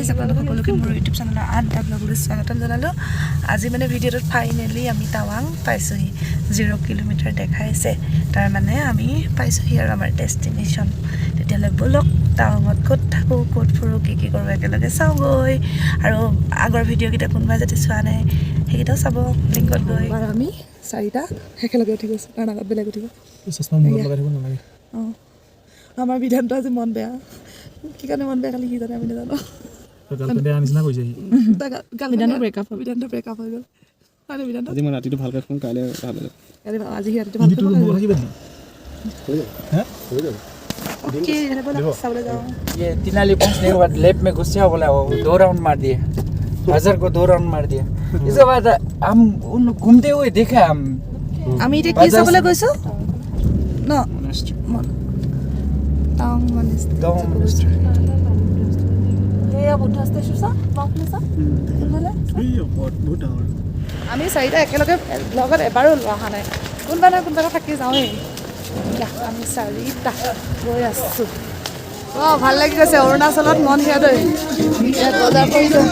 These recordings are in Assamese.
গাইজ আপোনালোক সকলোকে মোৰ ইউটিউব চেনেলৰ আনটা ব্লগলৈ স্বাগতম জনালোঁ আজি মানে ভিডিঅ'টোত ফাইনেলি আমি টাৱাং পাইছোঁহি 0 কিলোমিটাৰ দেখাইছে তাৰমানে আমি পাইছোঁহি আৰু আমাৰ ডেষ্টিনেশ্যন তেতিয়ালৈ ব'লক টাৱাঙত ক'ত থাকোঁ ক'ত ফুৰোঁ কি কি কৰোঁ একেলগে চাওঁগৈ আৰু আগৰ ভিডিঅ'কেইটা কোনোবাই যদি চোৱা নাই সেইকেইটাও চাব লিংকত গৈ আমি চাৰিটা একেলগে উঠি গৈছোঁ কাৰণ আগত বেলেগ উঠিব অঁ আমাৰ বিধানটো আজি মন বেয়া কি কাৰণে মন বেয়া কালি কি জানে আমি নাজানো ব্ৰেকআপ হৈ গ'ল আজি মই ৰাতিটো ভালকৈ শুন কাইলৈ ভাল হ'ব আজি ৰাতিটো ভালকৈ ये तिनाली पहुंचने के बाद लेफ्ट में घुसे बोला वो 2 राउंड मार दिए हजर को 2 राउंड मार दिया इसके बाद हम उन घूमते हुए देखा हम আমি এতিয়া কি চাবলৈ গৈছোঁ ন টাৱাং মনেষ্ট্ৰী বুদ্ধ ষ্টেচন আমি চাৰিটা একেলগে ব্লগত এবাৰো অহা নাই কোনোবা নহয় কোনোবা থাকি যাওঁৱেই আমি চাৰিটা গৈ আছোঁ অঁ ভাল লাগি গৈছে অৰুণাচলত মন সিহঁতৈ বজাৰ কৰিছোঁ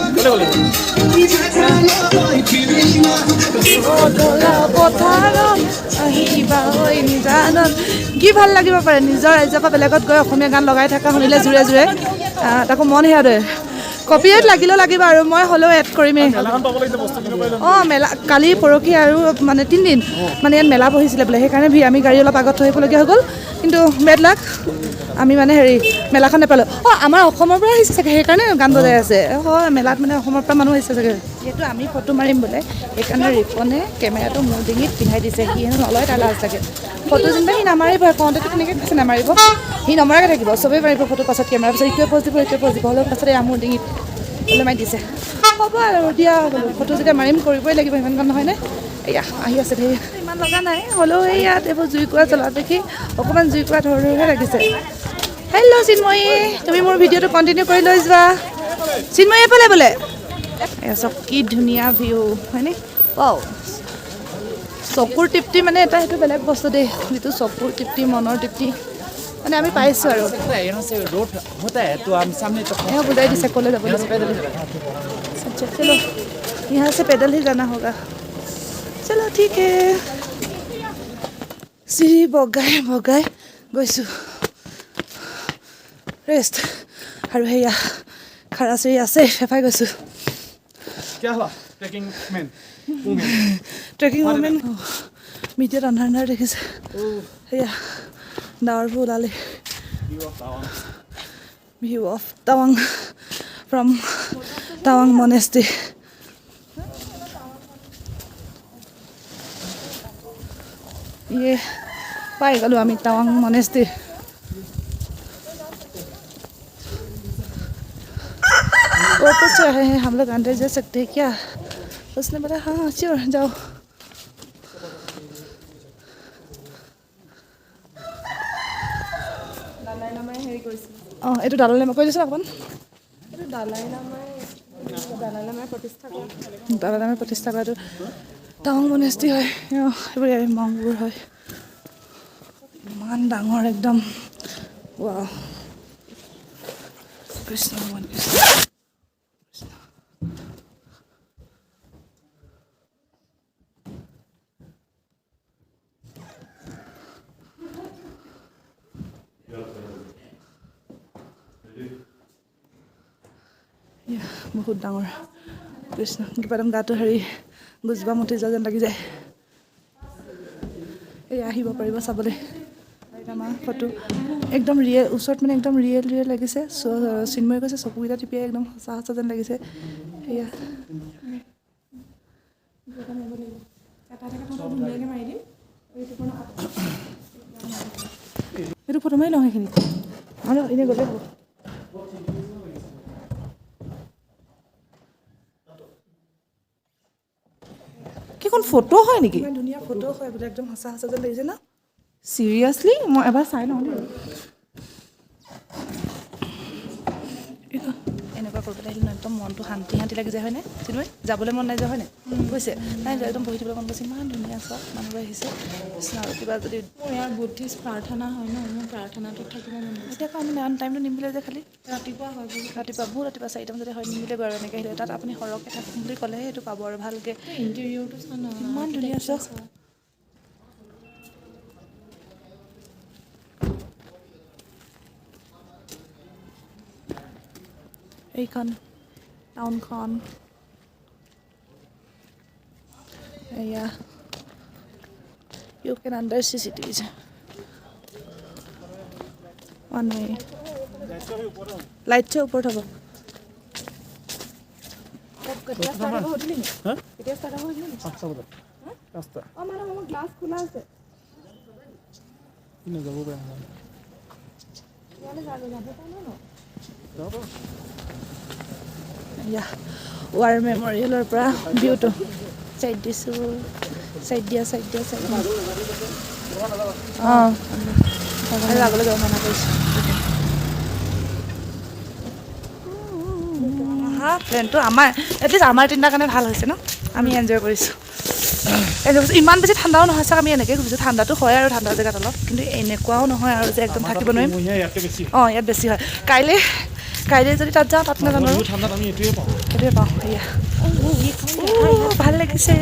কি ভাল লাগিব পাৰে নিজৰ ৰাজ্যৰ পৰা বেলেগত গৈ অসমীয়া গান লগাই থকা শুনিলে জোৰে জোৰে তাকো মন সিহঁতৈ কপিৰাইট লাগিলেও লাগিব আৰু মই হ'লেও এড কৰিমেই অঁ মেলা কালি পৰহি আৰু মানে 3 দিন মানে ইয়াত মেলা বহিছিলে বোলে সেইকাৰণে আমি গাড়ী অলপ আগত থৈ আহিবলগীয়া হৈ গ'ল কিন্তু বেড লাক আমি মানে মেলাখন নাপালোঁ অঁ আমাৰ অসমৰ পৰা আহিছে চাগে সেইকাৰণে গান বজাই আছে হয় মেলাত মানে অসমৰ পৰা মানুহ আহিছে চাগে যিহেতু আমি ফটো মাৰিম বোলে সেইকাৰণে ৰিপনে কেমেৰাটো মোৰ ডিঙিত পিন্ধাই দিছে সি নলয় তাৰ লাজ চাগে ফটো যেনিবা সি নামাৰিব কওঁতেতো তেনেকৈ কৈছে নামাৰিব সি নমৰাকৈ থাকিব চবেই মাৰিব ফটো পাছত কেমেৰাৰ পাছত ইটোৱে প'জ দিব হ'লেও পাছত মোৰ ডিঙিত ওলমাই দিছে হ'ব আৰু দিয়া বোলো ফটো যেতিয়া মাৰিম কৰিবই লাগিব ইমান গান নহয়নে এয়া আহি আছে ধেৰ ইমান লগা নাই হ'লেও এই ইয়াত এইবোৰ জুইকুৰা জ্বলা দেখি অকণমান জুইকুৰা ধৰহে লাগিছে হেল্ল' চিন্ময়ী তুমি মোৰ ভিডিঅ'টো কণ্টিনিউ কৰি লৈ যোৱা চিন্ময়ী এফালে বোলে এয়া চব কি ধুনীয়া ভিউ হয়নে ৱাও চকুৰ তৃপ্তি মানে এটা সেইটো বেলেগ বস্তু দেই যিটো চকুৰ তৃপ্তি মনৰ তৃপ্তি মানে আমি পাইছোঁ আৰু रोड होता है तो हम सामने तो यहाँ बुझाई दिसे कॉलेज अच्छा चलो यहाँ से पैदल ही जाना होगा चलो ठीक है सीढ़ी बगाई গৈছোঁ ৰেষ্ট আৰু সেয়া খাৰা চিৰি আছে ফেফাই গৈছোঁ ট্ৰেকিং মোমেণ্ট মিডিয়াত আন্ধাৰ দেখিছে সেয়া ডাৱৰবোৰ ওলালে ভিউ অফ টাৱাং ফ্ৰম টাৱাং মনেষ্ট্ৰী পাই গ'লোঁ আমি টাৱাং মনেষ্ট্ৰী ऊपर से आए हैं हम लोग अंदर जा सकते हैं क्या उसने बोला हाँ श्योर जाओ অঁ এইটো দালাই লামা কৈ দিছোঁ অকণমান এইটো দালাই লামাই প্ৰতিষ্ঠা কৰাটো টাৱাং মনেষ্ট্ৰী হয় এইবোৰ মংবোৰ হয় ইমান ডাঙৰ একদম ৱাও কৃষ্ণ ভগৱান কৃষ্ণ বহুত ডাঙৰ কৃষ্ণ কিবা একদম গাটো গুজবা মুঠি যোৱা যেন লাগি যায় এই আহিব পাৰিব চাবলৈ আমাৰ ফটো একদম ৰিয়েল ওচৰত মানে একদম ৰিয়েল লাগিছে চিন্ময়ে কৈছে চকুকেইটা টিপিয়াই একদম সঁচা যেন লাগিছে সেয়া এইটো ফটো মাৰি লওঁ সেইখিনি আৰু এনেই গ'লে হ'ব কেইখন ফটো হয় নেকি ধুনীয়া ফটো হয় বোলে একদম সঁচা যেন লাগিছে ন চিৰিয়াছলি মই এবাৰ চাই লওঁ দেই এনেকুৱা এনেকুৱা কৰিবলৈ আহিলে একদম মনটো শান্তি লাগি যায় হয়নে চিনময় যাবলৈ মন নাই যায় হয়নে কৈছে নাই একদম বহি থাকিবলৈ মন গৈছে ইমান ধুনীয়া চব মানুহবোৰ আহিছে আৰু কিবা যদি মোৰ ইয়াৰ বুদ্ধিষ্ট প্ৰাৰ্থনা হয় ন মোৰ প্ৰাৰ্থনাটোত থাকিব মন গৈছে এতিয়া আকৌ আমি টাইমটো নিমিলে যে খালি ৰাতিপুৱা হয় বহুত ৰাতিপুৱা 4টামান যদি হয় নিমিলে গৈ আৰু এনেকৈ আহিলে তাত আপুনি সৰহকৈ থাকিম বুলি ক'লেহে সেইটো পাব আৰু ভালকৈ ইণ্টেৰিয়ৰটো চোৱা ন ইমান ধুনীয়া চব এইখন টাউনখন এয়া ইউ কেন আণ্ডাৰ CCTVs ওৱান ৱে লাইটছে ওপৰত হ'ব কেতিয়া ষ্টাৰ্ট হ'ব সুধিলি নি কেতিয়া ষ্টাৰ্ট হ'ব সুধিলি নি 5টা বজাত 5টা অঁ মানে মোৰ গ্লাছ খোলা আছে যাব পাৰে এয়া ৱাৰ মেমৰিয়েলৰ পৰা ভিউটো চাইড দিছোঁ চাইড দিয়া অঁ যাবলৈ যাব মানা কৰিছোঁ প্লেনটো আমাৰ এটলিষ্ট আমাৰ তিনিটাৰ কাৰণে ভাল হৈছে ন আমি এনজয় কৰিছোঁ ইমান বেছি ঠাণ্ডাও নহয় চাওক আমি এনেকৈ খুজিছোঁ ঠাণ্ডাটো হয় আৰু ঠাণ্ডা জেগাত অলপ কিন্তু এনেকুৱাও নহয় আৰু যে একদম থাকিব নোৱাৰিম অঁ ইয়াত বেছি হয় কাইলৈ যদি তাত যাওঁ তাত নাজানো সেইটোৱে পাওঁ এয়া ভাল লাগিছে